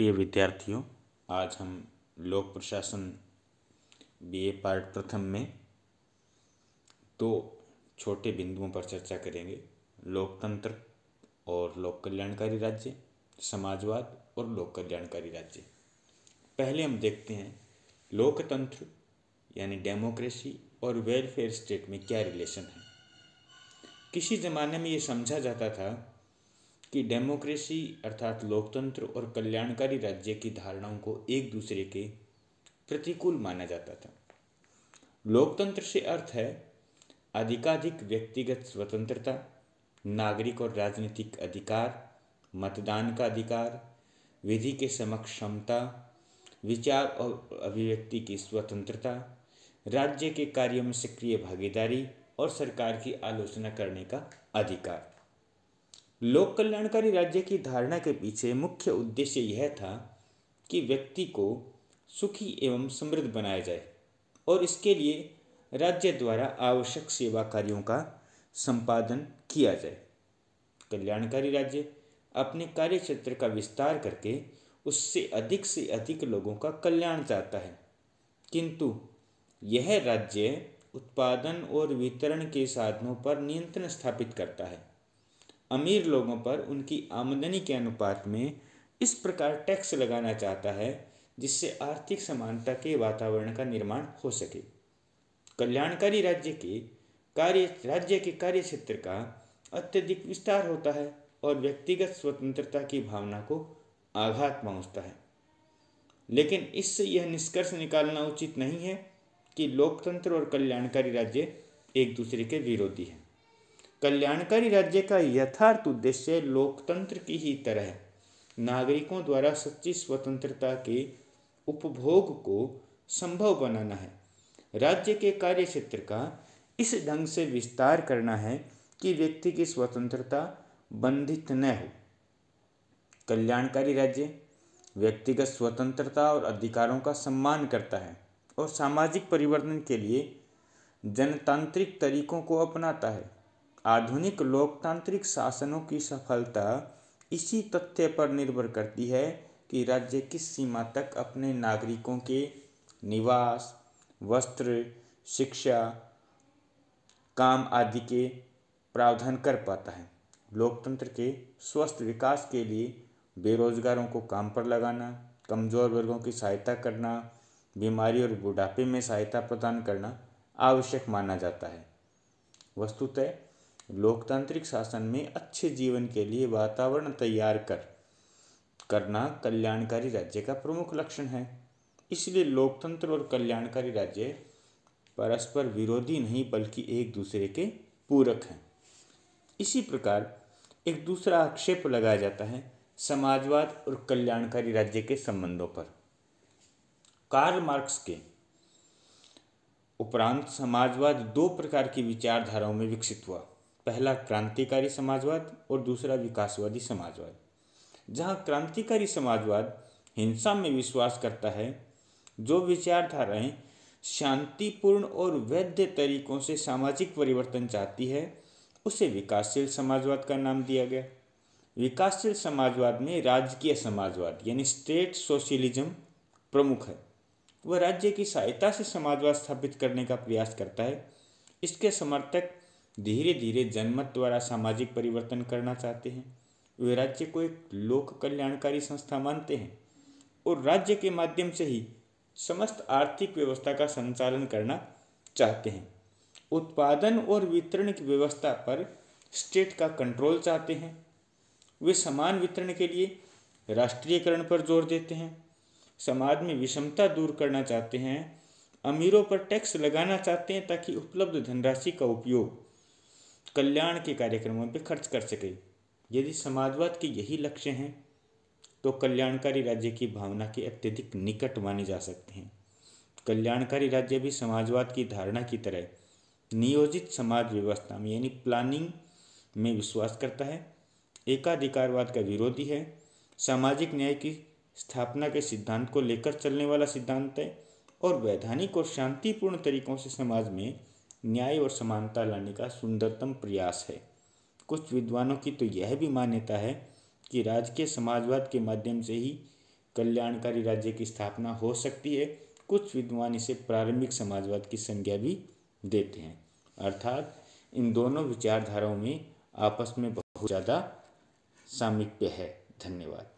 प्रिय विद्यार्थियों, आज हम लोक प्रशासन बीए पार्ट प्रथम में दो छोटे बिंदुओं पर चर्चा करेंगे। लोकतंत्र और लोक कल्याणकारी राज्य, समाजवाद और लोक कल्याणकारी राज्य। पहले हम देखते हैं लोकतंत्र यानी डेमोक्रेसी और वेलफेयर स्टेट में क्या रिलेशन है। किसी ज़माने में ये समझा जाता था कि डेमोक्रेसी अर्थात लोकतंत्र और कल्याणकारी राज्य की धारणाओं को एक दूसरे के प्रतिकूल माना जाता था। लोकतंत्र से अर्थ है अधिकाधिक व्यक्तिगत स्वतंत्रता, नागरिक और राजनीतिक अधिकार, मतदान का अधिकार, विधि के समक्ष क्षमता, विचार और अभिव्यक्ति की स्वतंत्रता, राज्य के कार्यों में सक्रिय भागीदारी और सरकार की आलोचना करने का अधिकार। लोक कल्याणकारी राज्य की धारणा के पीछे मुख्य उद्देश्य यह था कि व्यक्ति को सुखी एवं समृद्ध बनाया जाए और इसके लिए राज्य द्वारा आवश्यक सेवा कार्यों का संपादन किया जाए। कल्याणकारी राज्य अपने कार्य क्षेत्र का विस्तार करके उससे से अधिक लोगों का कल्याण चाहता है, किंतु यह राज्य उत्पादन और वितरण के साधनों पर नियंत्रण स्थापित करता है। अमीर लोगों पर उनकी आमदनी के अनुपात में इस प्रकार टैक्स लगाना चाहता है जिससे आर्थिक समानता के वातावरण का निर्माण हो सके। कल्याणकारी राज्य के कार्य क्षेत्र का अत्यधिक विस्तार होता है और व्यक्तिगत स्वतंत्रता की भावना को आघात पहुंचता है। लेकिन इससे यह निष्कर्ष निकालना उचित नहीं है कि लोकतंत्र और कल्याणकारी राज्य एक दूसरे के विरोधी हैं। कल्याणकारी राज्य का यथार्थ उद्देश्य लोकतंत्र की ही तरह नागरिकों द्वारा सच्ची स्वतंत्रता के उपभोग को संभव बनाना है। राज्य के कार्य क्षेत्र का इस ढंग से विस्तार करना है कि व्यक्ति की स्वतंत्रता बंधित न हो। कल्याणकारी राज्य व्यक्तिगत स्वतंत्रता और अधिकारों का सम्मान करता है और सामाजिक परिवर्तन के लिए जनतांत्रिक तरीकों को अपनाता है। आधुनिक लोकतांत्रिक शासनों की सफलता इसी तथ्य पर निर्भर करती है कि राज्य किस सीमा तक अपने नागरिकों के निवास, वस्त्र, शिक्षा, काम आदि के प्रावधान कर पाता है। लोकतंत्र के स्वस्थ विकास के लिए बेरोजगारों को काम पर लगाना, कमजोर वर्गों की सहायता करना, बीमारी और बुढ़ापे में सहायता प्रदान करना आवश्यक माना जाता है। वस्तुतः लोकतांत्रिक शासन में अच्छे जीवन के लिए वातावरण तैयार करना कल्याणकारी राज्य का प्रमुख लक्षण है। इसलिए लोकतंत्र और कल्याणकारी राज्य परस्पर विरोधी नहीं बल्कि एक दूसरे के पूरक हैं। इसी प्रकार एक दूसरा आक्षेप लगाया जाता है समाजवाद और कल्याणकारी राज्य के संबंधों पर। कार्ल मार्क्स के उपरांत समाजवाद दो प्रकार की विचारधाराओं में विकसित हुआ। पहला क्रांतिकारी समाजवाद और दूसरा विकासवादी समाजवाद। जहां क्रांतिकारी समाजवाद हिंसा में विश्वास करता है, जो विचारधाराएं शांतिपूर्ण और वैध तरीकों से सामाजिक परिवर्तन चाहती है, उसे विकासशील समाजवाद का नाम दिया गया। विकासशील समाजवाद में राजकीय समाजवाद यानी स्टेट सोशलिज्म प्रमुख है। वह राज्य की सहायता से समाजवाद स्थापित करने का प्रयास करता है। इसके समर्थक धीरे धीरे जनमत द्वारा सामाजिक परिवर्तन करना चाहते हैं। वे राज्य को एक लोक कल्याणकारी संस्था मानते हैं और राज्य के माध्यम से ही समस्त आर्थिक व्यवस्था का संचालन करना चाहते हैं। उत्पादन और वितरण की व्यवस्था पर स्टेट का कंट्रोल चाहते हैं। वे समान वितरण के लिए राष्ट्रीयकरण पर जोर देते हैं। समाज में विषमता दूर करना चाहते हैं। अमीरों पर टैक्स लगाना चाहते हैं ताकि उपलब्ध धनराशि का उपयोग कल्याण के कार्यक्रमों पर खर्च कर सके। यदि समाजवाद के यही लक्ष्य हैं तो कल्याणकारी राज्य की भावना के अत्यधिक निकट माने जा सकते हैं। कल्याणकारी राज्य भी समाजवाद की धारणा की तरह नियोजित समाज व्यवस्था में यानी प्लानिंग में विश्वास करता है, एकाधिकारवाद का विरोधी है, सामाजिक न्याय की स्थापना के सिद्धांत को लेकर चलने वाला सिद्धांत है और वैधानिक और शांतिपूर्ण तरीकों से समाज में न्याय और समानता लाने का सुंदरतम प्रयास है। कुछ विद्वानों की तो यह भी मान्यता है कि राजकीय समाजवाद के माध्यम से ही कल्याणकारी राज्य की स्थापना हो सकती है। कुछ विद्वान इसे प्रारंभिक समाजवाद की संज्ञा भी देते हैं। अर्थात इन दोनों विचारधाराओं में आपस में बहुत ज़्यादा सामीप्य है। धन्यवाद।